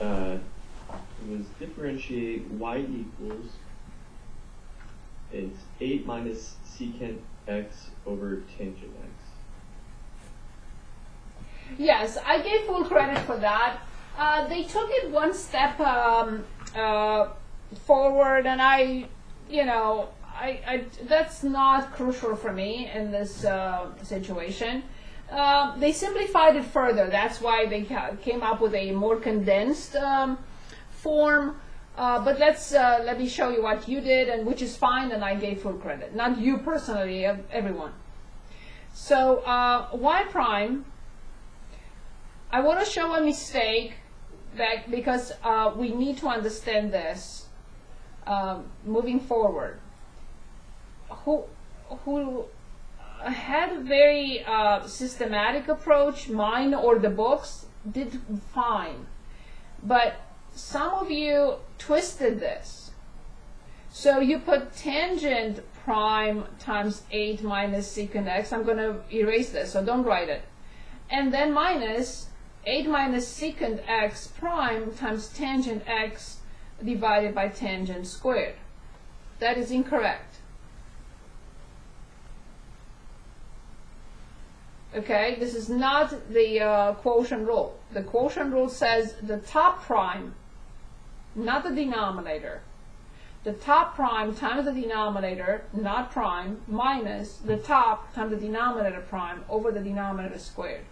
it was differentiate y equals, it's 8 minus secant x over tangent x. Yes, I gave full credit for that. They took it one step forward, and I that's not crucial for me in this situation. They simplified it further. That's why they came up with a more condensed form. But let me show you what you did, and which is fine, and I gave full credit. Not you personally, everyone. So y prime, I want to show a mistake that because we need to understand this moving forward. Who had a very systematic approach, mine or the books, did fine. But some of you twisted this. So you put tangent prime times 8 minus secant x. I'm going to erase this, so don't write it. And then minus 8 minus secant x prime times tangent x divided by tangent squared. That is incorrect. Okay, this is not the quotient rule. The quotient rule says the top prime, not the denominator. The top prime times the denominator, not prime, minus the top times the denominator prime over the denominator squared.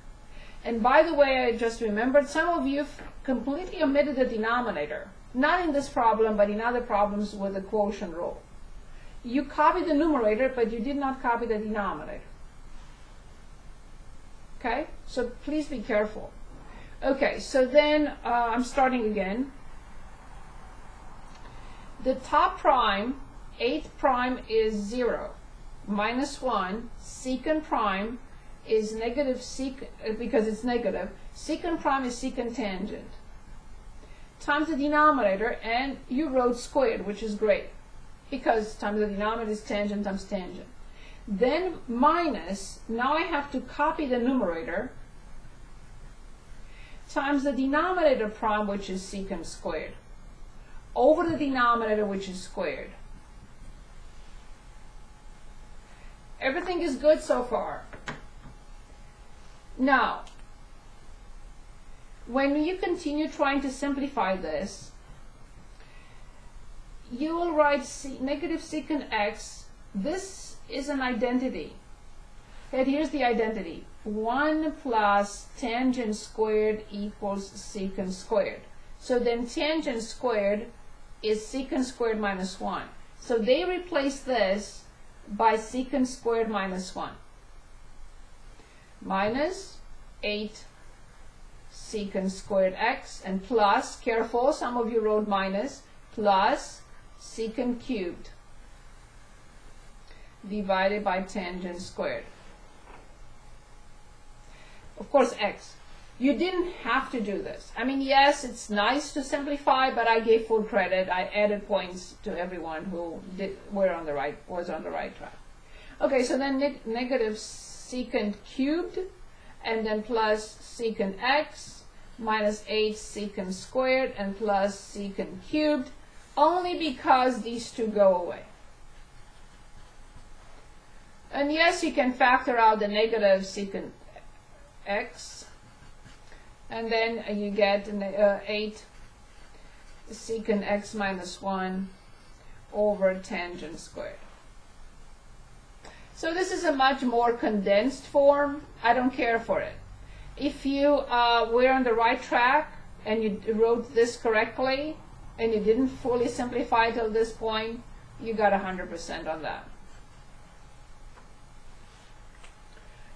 And by the way, I just remembered, some of you completely omitted the denominator. Not in this problem, but in other problems with the quotient rule. You copied the numerator, but you did not copy the denominator. Okay, so please be careful. Okay, so then I'm starting again. The top prime, 8 prime is 0, minus 1, secant prime is negative secant, because it's negative, secant prime is secant tangent, times the denominator, and you wrote squared, which is great, because times the denominator is tangent times tangent. Then minus, now I have to copy the numerator, times the denominator prime, which is secant squared, over the denominator, which is squared. Everything is good so far. Now, when you continue trying to simplify this, you will write negative secant x. This is an identity. And here's the identity. 1 plus tangent squared equals secant squared. So then tangent squared is secant squared minus 1. So they replace this by secant squared minus 1. Minus 8 secant squared x, and plus, careful, some of you wrote minus, plus secant cubed divided by tangent squared. Of course, x. You didn't have to do this. I mean, yes, it's nice to simplify, but I gave full credit. I added points to everyone who was on the right track. Okay, so then negative secant cubed, and then plus secant x, minus 8 secant squared, and plus secant cubed, only because these two go away. And yes, you can factor out the negative secant x, and then you get 8 secant x minus 1 over tangent squared. So this is a much more condensed form. I don't care for it. If you were on the right track and you wrote this correctly and you didn't fully simplify till this point, you got 100% on that.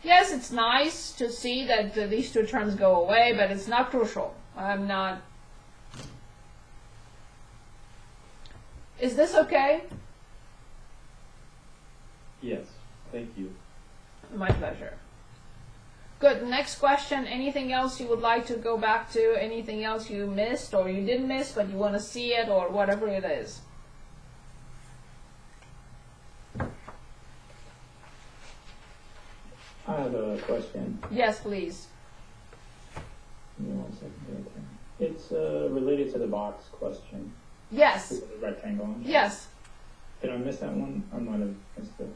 Yes, it's nice to see that these two terms go away, but it's not crucial. I'm not. Is this okay? Yes, thank you. My pleasure. Good. Next question. Anything else you would like to go back to? Anything else you missed or you didn't miss, but you want to see it, or whatever it is? I have a question. Yes, please. Give me 1 second here. It's related to the box question. Yes. The rectangle. Yes. Did I miss that one? I might have missed it.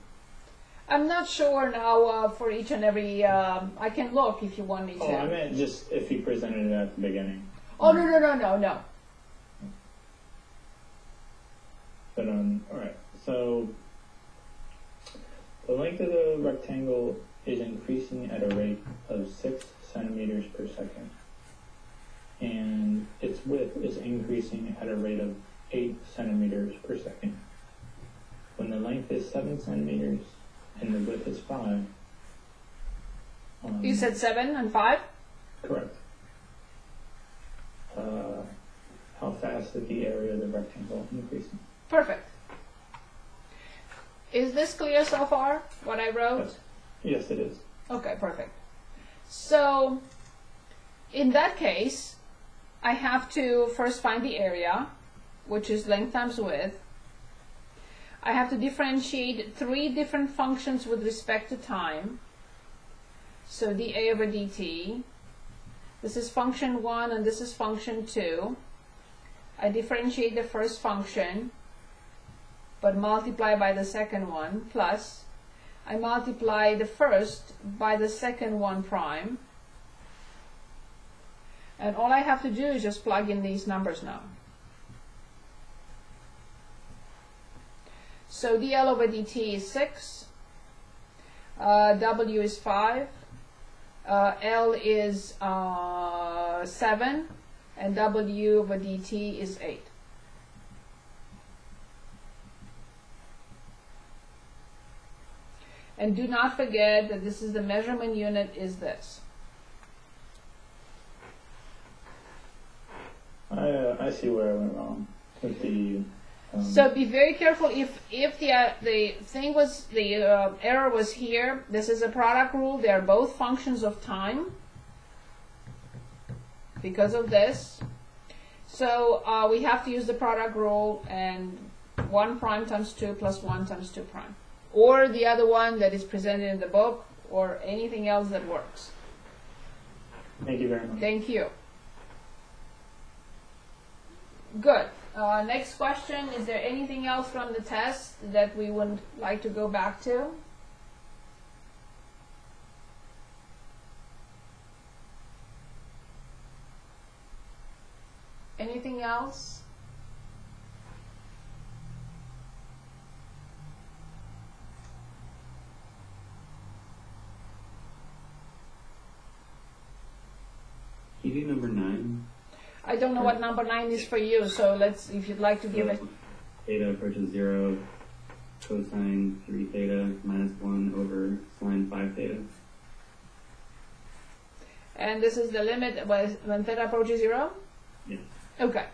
I'm not sure now for each and every. I can look if you want me to. Oh, I meant just if he presented it at the beginning. Oh, no. But all right. So the length of the rectangle is increasing at a rate of 6 centimeters per second, and its width is increasing at a rate of 8 centimeters per second. When the length is 7 centimeters and the width is 5. You said 7 and 5? Correct. How fast is the area of the rectangle increasing? Perfect. Is this clear so far, what I wrote? Yes, it is. Okay, perfect. So, in that case, I have to first find the area, which is length times width. I have to differentiate 3 different functions with respect to time. So dA over dt. This is function 1 and this is function 2. I differentiate the first function, but multiply by the second one, plus I multiply the first by the second one prime. And all I have to do is just plug in these numbers now. So dL over dt is 6, W is 5, L is 7, and W over dt is 8. And do not forget that this is the measurement unit is this. I see where I went wrong with the. So be very careful if the thing was the error was here. This is a product rule. They are both functions of time because of this. So we have to use the product rule, and 1 prime times 2 plus 1 times 2 prime, or the other one that is presented in the book, or anything else that works. Thank you very much. Thank you. Good. Next question, is there anything else from the test that we would like to go back to? Anything else? Can you do number 9? I don't know what number 9 is for you, so let's, if you'd like to give it. Theta approaches 0, cosine 3 theta minus 1 over sine 5 theta. And this is the limit when theta approaches 0? Yeah. Okay.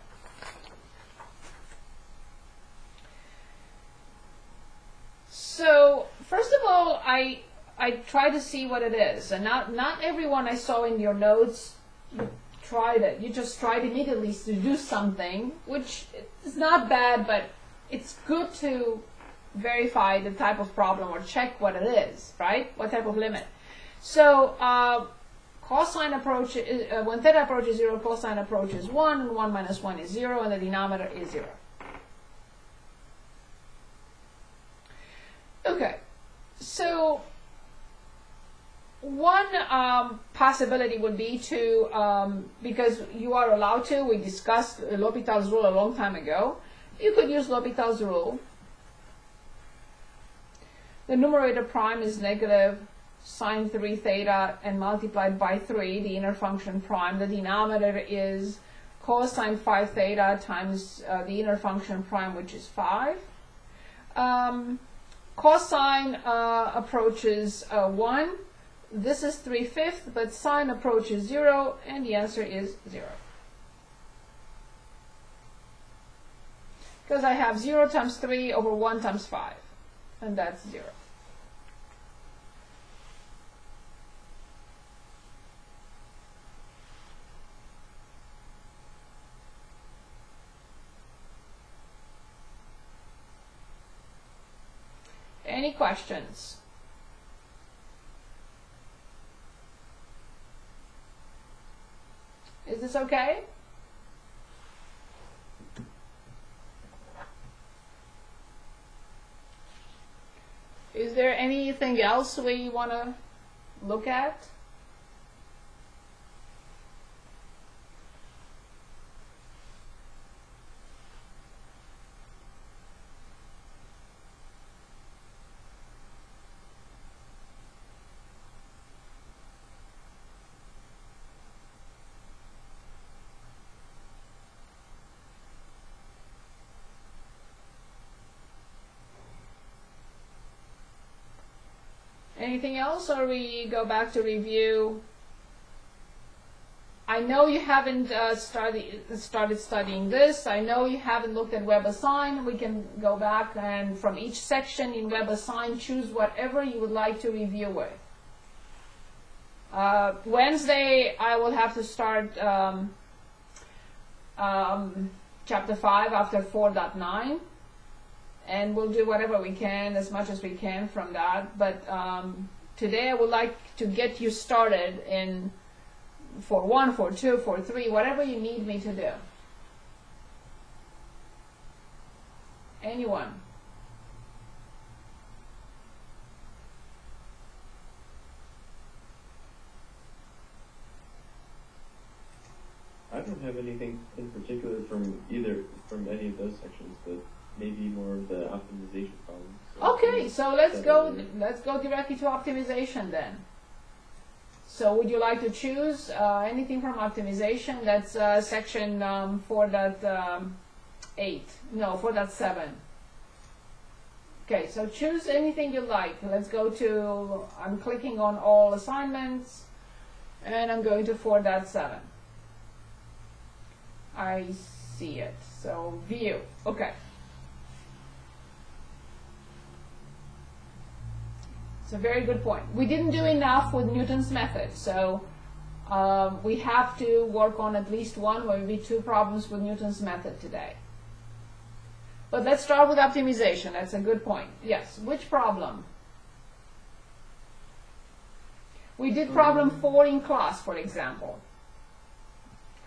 So, first of all, I try to see what it is. And not everyone I saw in your notes tried it. You just tried immediately to do something, which is not bad, but it's good to verify the type of problem or check what it is, right? What type of limit. So cosine approach, when theta approaches 0, cosine approaches 1, and 1 minus 1 is 0, and the denominator is 0. Okay, so one possibility would be to, because you are allowed to, we discussed L'Hopital's rule a long time ago, you could use L'Hopital's rule. The numerator prime is negative sine 3 theta and multiplied by 3, the inner function prime. The denominator is cosine 5 theta times the inner function prime, which is 5. Cosine approaches 1. This is 3/5, but sine approaches 0, and the answer is 0. Because I have 0 times 3 over 1 times 5, and that's 0. Any questions? Is this okay? anything else we want to look at? Anything else, or we go back to review? I know you haven't started studying this. I know you haven't looked at WebAssign. We can go back and from each section in WebAssign choose whatever you would like to review with. Wednesday, I will have to start Chapter 5 after 4.9. And we'll do whatever we can, as much as we can from that. But today I would like to get you started in 4.1, 4.2, 4.3, whatever you need me to do. Anyone? I don't have anything in particular from any of those sections, but maybe more of the optimization problems. So Okay, so let's go directly to optimization then. So would you like to choose anything from optimization? That's section 4.8. No, 4.7. Okay, so choose anything you like. Let's go to, I'm clicking on all assignments, and I'm going to 4.7. I see it. So view. Okay. It's a very good point. We didn't do enough with Newton's method, so we have to work on at least one, maybe two problems with Newton's method today. But let's start with optimization. That's a good point. Yes. Which problem? We did problem 4 in class, for example.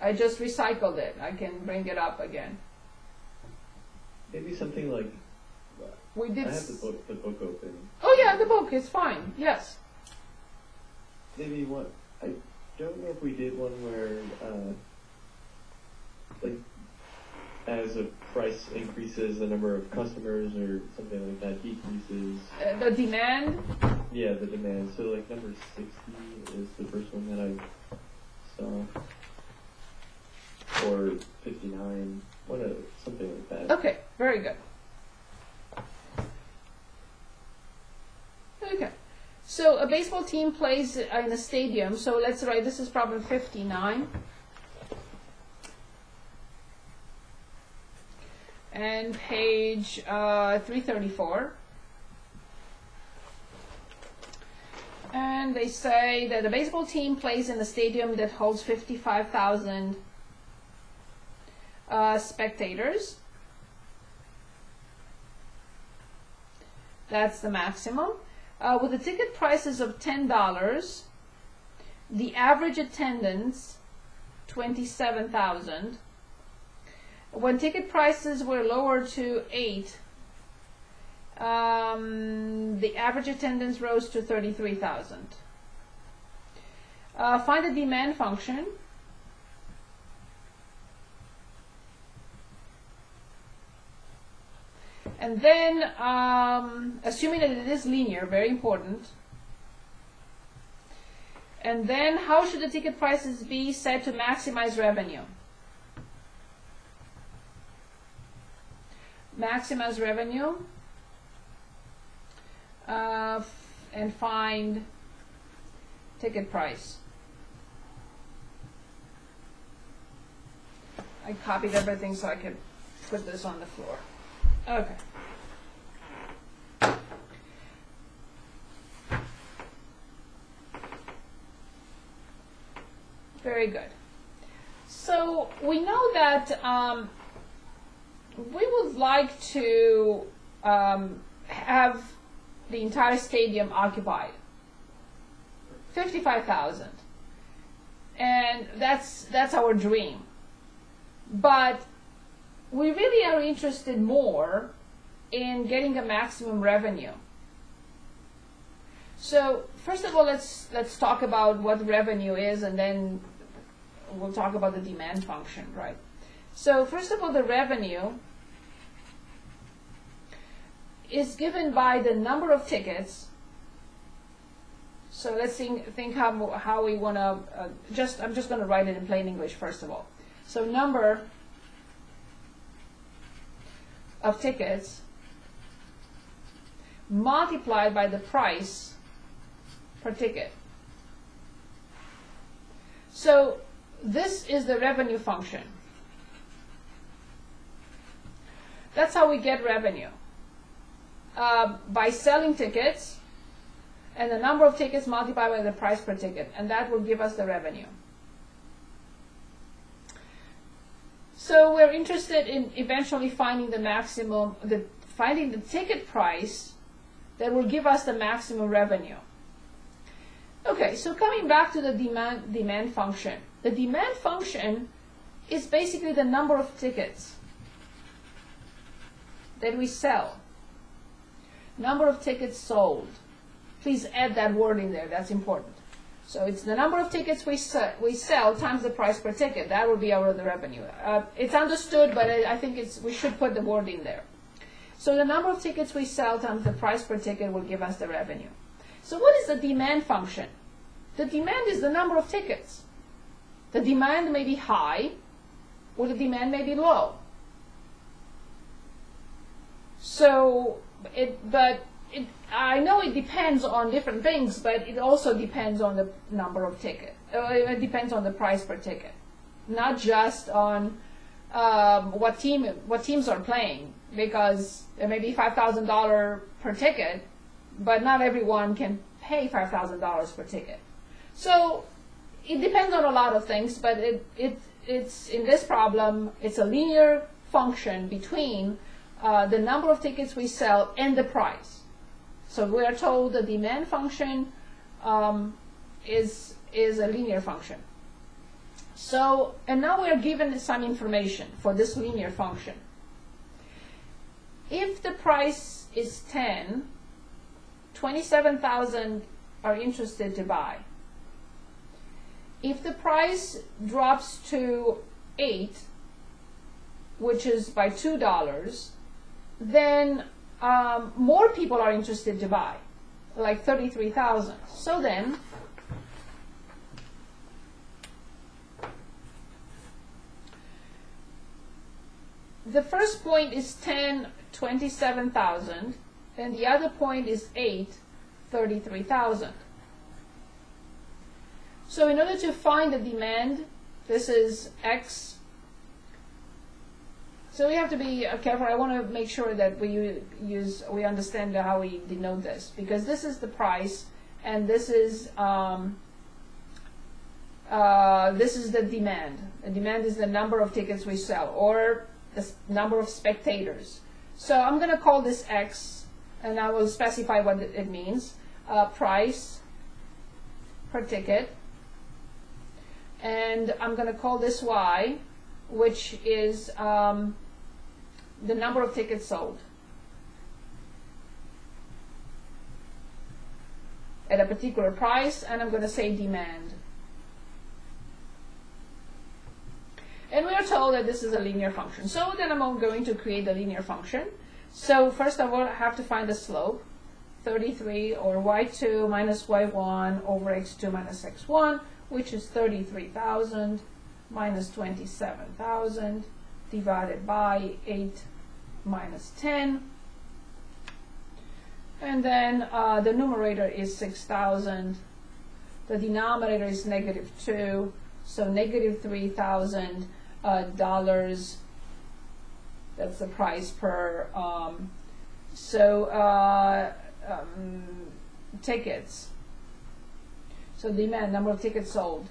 I just recycled it. I can bring it up again. maybe something like. We did. I have the book open. Oh yeah, the book is fine. Yes. Maybe one. I don't know if we did one where, like, as the price increases, the number of customers or something like that decreases. The demand. Yeah, the demand. So like number 60 is the first one that I saw, or 59, something like that. Okay, very good. Okay, so a baseball team plays in a stadium. So let's write, this is problem 59. And page 334. And they say that a baseball team plays in a stadium that holds 55,000 spectators. That's the maximum. With the ticket prices of $10, the average attendance 27,000. When ticket prices were lowered to 8, the average attendance rose to 33,000. Find the demand function. And then, assuming that it is linear, very important. And then, how should the ticket prices be set to maximize revenue? Maximize revenue, and find ticket price. I copied everything so I could put this on the floor. Okay. Very good. So we know that we would like to have the entire stadium occupied. 55,000. And that's our dream. But we really are interested more in getting the maximum revenue. So first of all, let's talk about what revenue is, and then we'll talk about the demand function, right? So first of all, the revenue is given by the number of tickets. So let's think how we want to, I'm just going to write it in plain English first of all. So number of tickets multiplied by the price per ticket. So this is the revenue function. That's how we get revenue. By selling tickets, and the number of tickets multiplied by the price per ticket, and that will give us the revenue. So we're interested in eventually finding the maximum, finding the ticket price that will give us the maximum revenue. Okay, so coming back to the demand function. The demand function is basically the number of tickets that we sell. Number of tickets sold. Please add that word in there, that's important. So it's the number of tickets we sell times the price per ticket. That will be our revenue. It's understood, but I think we should put the word in there. So the number of tickets we sell times the price per ticket will give us the revenue. So what is the demand function? The demand is the number of tickets. The demand may be high, or the demand may be low. So I know it depends on different things, but it also depends on the number of tickets. It depends on the price per ticket, not just on what teams are playing, because there may be $5,000 per ticket, but not everyone can pay $5,000 per ticket. So it depends on a lot of things, but it's in this problem, it's a linear function between the number of tickets we sell and the price. So we are told the demand function is a linear function. So, and now we are given some information for this linear function. If the price is 10, 27,000 are interested to buy. If the price drops to 8, which is by $2, then more people are interested to buy, like 33,000. So then, the first point is 10, 27,000, and the other point is 8, 33,000. So in order to find the demand, this is X. So we have to be careful. I want to make sure that we understand how we denote this, because this is the price, and this is the demand. The demand is the number of tickets we sell, or the number of spectators. So I'm going to call this X, and I will specify what it means. Price per ticket, and I'm going to call this Y, which is the number of tickets sold at a particular price, and I'm going to say demand. And we are told that this is a linear function. So then I'm going to create a linear function. So first of all, I have to find the slope, 33, or y2 minus y1 over x2 minus x1, which is 33,000 minus 27,000 divided by 8 minus 10. And then the numerator is 6,000. The denominator is negative 2. So negative $3,000. That's the price per tickets. So demand, number of tickets sold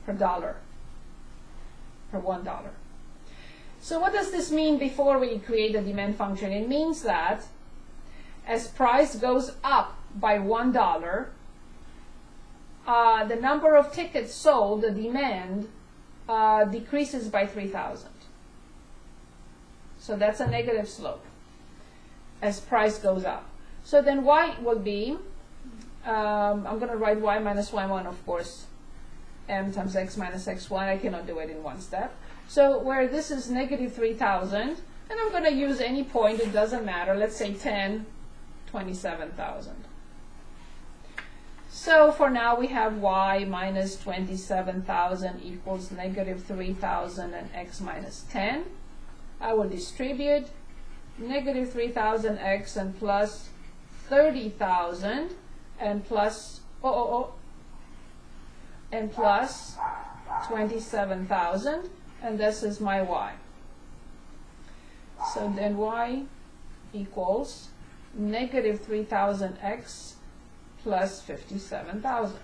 per dollar, per $1. So what does this mean before we create a demand function? It means that as price goes up by $1, the number of tickets sold, the demand, decreases by 3,000. So that's a negative slope as price goes up. So then y will be, I'm going to write y minus y1, of course, m times x minus x1. I cannot do it in one step. So where this is negative 3,000, and I'm going to use any point, it doesn't matter. Let's say 10, 27,000. So for now we have y minus 27,000 equals negative 3,000 and x minus 10. I will distribute negative 3,000 x and plus 30,000 and plus and plus 27,000, and this is my y. So then y equals negative 3,000 x plus 57,000.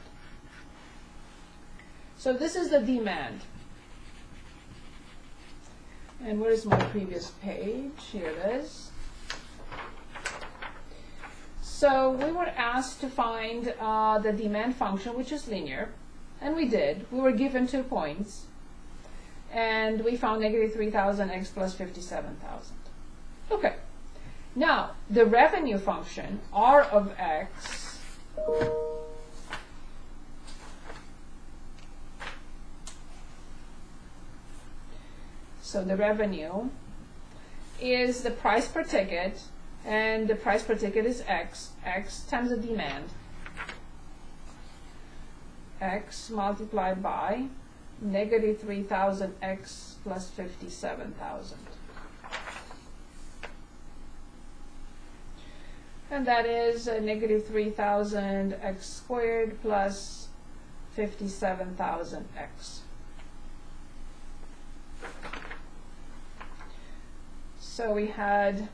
So this is the demand. And where is my previous page? Here it is. So we were asked to find the demand function, which is linear, and we did. We were given 2 points, and we found negative 3,000 x plus 57,000. Okay. Now, the revenue function, r of x, so the revenue is the price per ticket, and the price per ticket is x times the demand, x multiplied by negative 3,000 x plus 57,000. And that is negative 3,000 x squared plus 57,000 x. So we had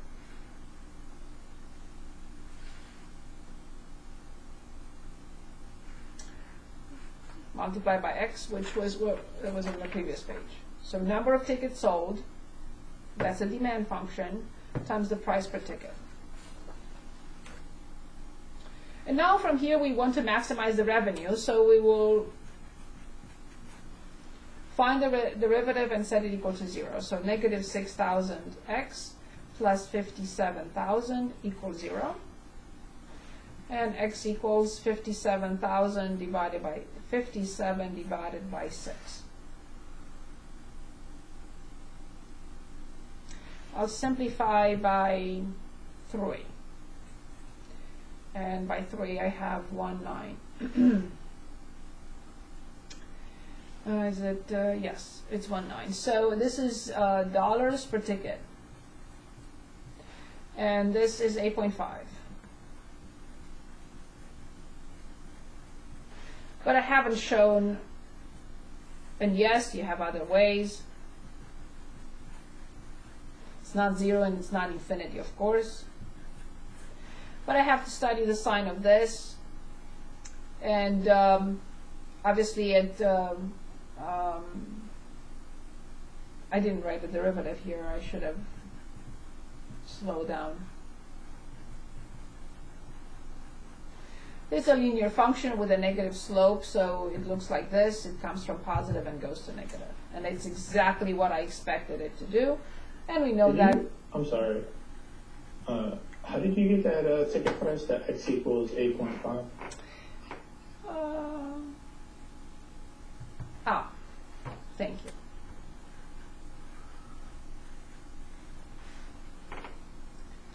multiplied by x, which was what it was on the previous page. So number of tickets sold, that's a demand function, times the price per ticket. And now from here we want to maximize the revenue, so we will find the derivative and set it equal to 0. So negative 6,000 x plus 57,000 equals 0. And x equals 57,000 divided by 57 divided by 6. I'll simplify by 3. And by 3 I have 19. Is it, yes, it's 19. So this is dollars per ticket. And this is 8.5. But I haven't shown, and yes, you have other ways. It's not 0 and it's not infinity, of course. But I have to study the sign of this. And obviously it, I didn't write the derivative here. I should have slowed down. It's a linear function with a negative slope, so it looks like this. It comes from positive and goes to negative. And it's exactly what I expected it to do. And we know that... I'm sorry. How did you get that ticket price, that x equals 8.5? Thank you.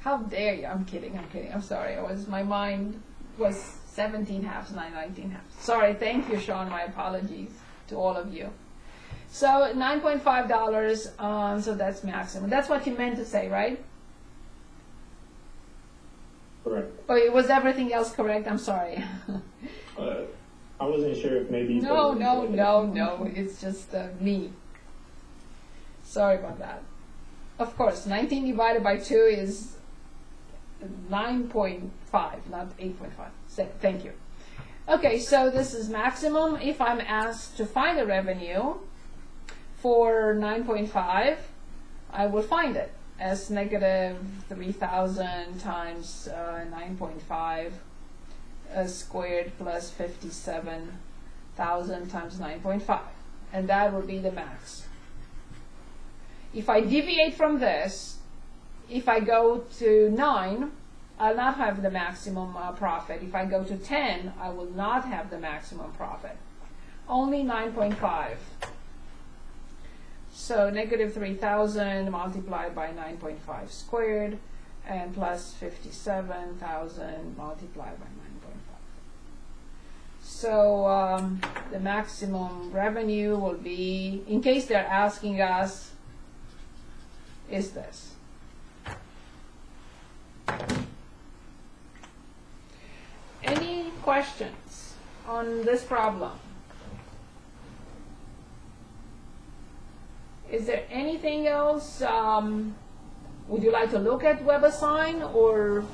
How dare you? I'm kidding. I'm sorry. My mind was 17 halves, not 19 halves. Sorry. Thank you, Sean. My apologies to all of you. So $9.5, so that's maximum. That's what you meant to say, right? Correct. Oh, was everything else correct? I'm sorry. I wasn't sure if maybe... No. It's just me. Sorry about that. Of course, 19 divided by 2 is 9.5, not 8.5. Thank you. Okay, so this is maximum. If I'm asked to find the revenue for 9.5, I will find it as negative 3,000 times 9.5 squared plus 57,000 times 9.5. And that would be the max. If I deviate from this, if I go to 9, I'll not have the maximum profit. If I go to 10, I will not have the maximum profit. Only 9.5. So negative 3,000 multiplied by 9.5 squared, and plus 57,000 multiplied by 9.5. So the maximum revenue will be, in case they're asking us, is this. Any questions on this problem? Is there anything else? Would you like to look at WebAssign, or